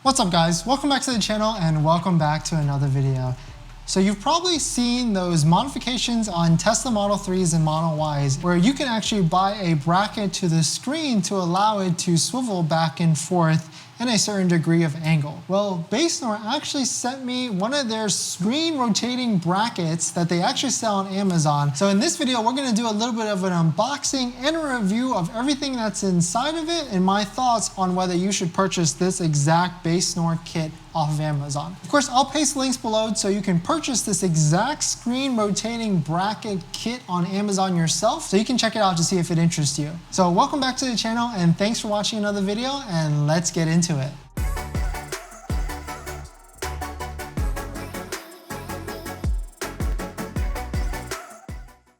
What's up guys, welcome back to the channel and welcome back to another video. So you've probably seen those modifications on Tesla Model 3s and Model Ys where you can actually buy a bracket to the screen to allow it to swivel back and forth in a certain degree of angle. Well, Basenor actually sent me one of their screen rotating brackets that they actually sell on Amazon. So in this video, we're gonna do a little bit of an unboxing and a review of everything that's inside of it and my thoughts on whether you should purchase this exact Basenor kit off of Amazon. Of course, I'll paste links below so you can purchase this exact screen rotating bracket kit on Amazon yourself, so you can check it out to see if it interests you. So welcome back to the channel and thanks for watching another video, and let's get into it.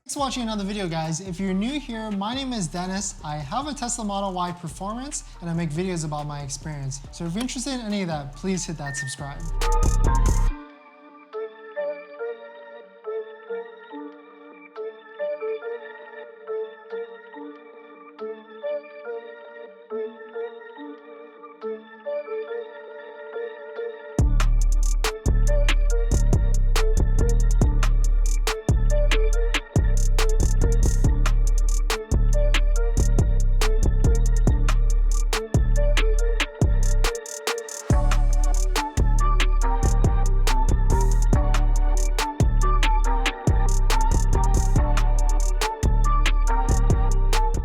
Thanks for watching another video, guys. If you're new here, my name is Dennis. I have a Tesla Model Y Performance and I make videos about my experience. So if you're interested in any of that, please hit that subscribe.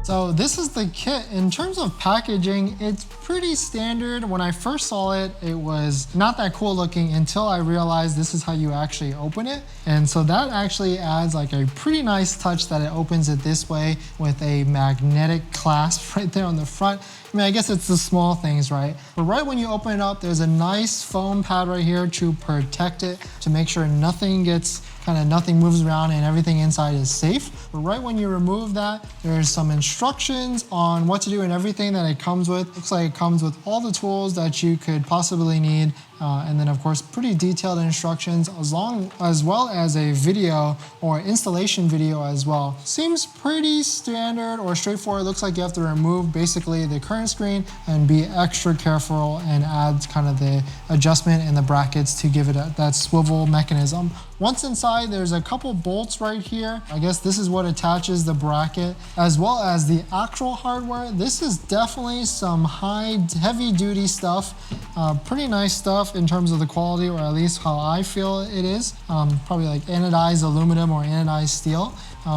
So this is the kit. In terms of packaging, it's pretty standard. When I first saw it, it was not that cool looking until I realized this is how you actually open it. And so that actually adds like a pretty nice touch that it opens it this way with a magnetic clasp right there on the front. I mean, I guess it's the small things, right? But right when you open it up, there's a nice foam pad right here to protect it, to make sure nothing moves around and everything inside is safe. But right when you remove that, there's some instructions on what to do and everything that it comes with. Looks like it comes with all the tools that you could possibly need. And then of course, pretty detailed instructions as well as a video or installation video as well. Seems pretty standard or straightforward. Looks like you have to remove basically the current screen and be extra careful and add kind of the adjustment in the brackets to give it that swivel mechanism. Once inside, there's a couple bolts right here. I guess this is what attaches the bracket as well as the actual hardware. This is definitely some heavy duty stuff. Pretty nice stuff in terms of the quality, or at least how I feel it is. Probably like anodized aluminum or anodized steel.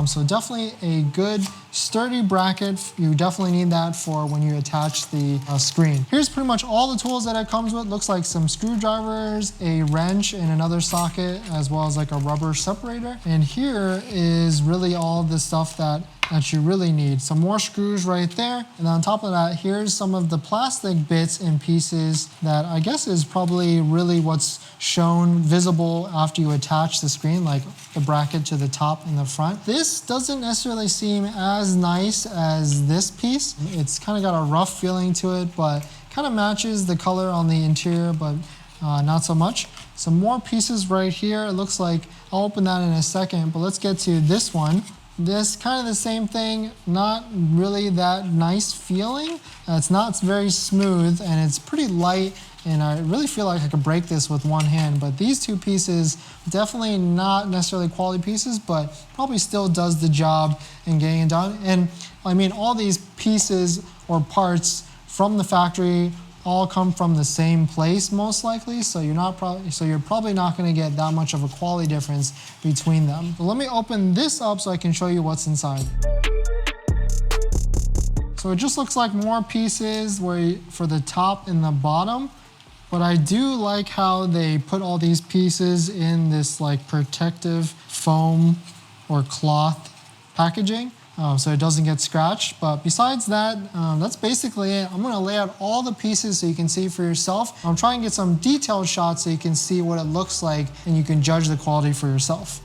So definitely a good sturdy bracket. You definitely need that for when you attach the screen. Here's pretty much all the tools that it comes with. Looks like some screwdrivers, a wrench in another socket, as well as like a rubber separator. And here is really all the stuff that you really need. Some more screws right there. And on top of that, here's some of the plastic bits and pieces that I guess is probably really what's shown visible after you attach the screen, like the bracket to the top and the front. This doesn't necessarily seem as nice as this piece. It's kind of got a rough feeling to it, but kind of matches the color on the interior, but not so much. Some more pieces right here. It looks like, I'll open that in a second, but let's get to this one. This kind of the same thing, not really that nice feeling. It's not very smooth and it's pretty light, and I really feel like I could break this with one hand, but these two pieces, definitely not necessarily quality pieces, but probably still does the job in getting it done. And I mean, all these pieces or parts from the factory all come from the same place most likely, so you're probably not going to get that much of a quality difference between them. So let me open this up so I can show you what's inside. So it just looks like more pieces for the top and the bottom, but I do like how they put all these pieces in this like protective foam or cloth packaging. So it doesn't get scratched. But besides that, that's basically it. I'm gonna lay out all the pieces so you can see for yourself. I'm trying to get some detailed shots so you can see what it looks like and you can judge the quality for yourself.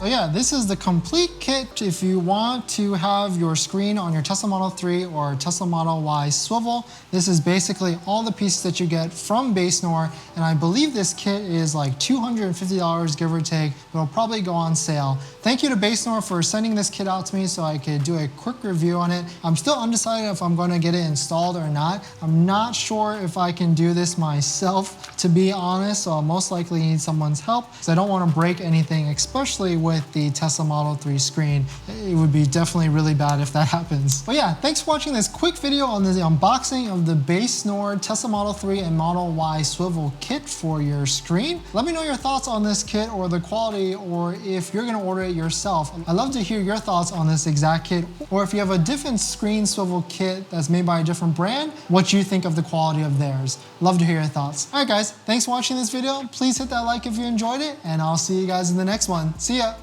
So yeah, this is the complete kit if you want to have your screen on your Tesla Model 3 or Tesla Model Y swivel. This is basically all the pieces that you get from Basenor, and I believe this kit is like $250 give or take. It'll probably go on sale. Thank you to Basenor for sending this kit out to me so I could do a quick review on it. I'm still undecided if I'm going to get it installed or not. I'm not sure if I can do this myself, to be honest, so I'll most likely need someone's help because I don't want to break anything, especially with the Tesla Model 3 screen. It would be definitely really bad if that happens. But yeah, thanks for watching this quick video on the unboxing of the Basenor Tesla Model 3 and Model Y swivel kit for your screen. Let me know your thoughts on this kit or the quality, or if you're going to order it yourself. I'd love to hear your thoughts on this exact kit, or if you have a different screen swivel kit that's made by a different brand, what you think of the quality of theirs. Love to hear your thoughts. All right guys, thanks for watching this video. Please hit that like if you enjoyed it, and I'll see you guys in the next one. See ya.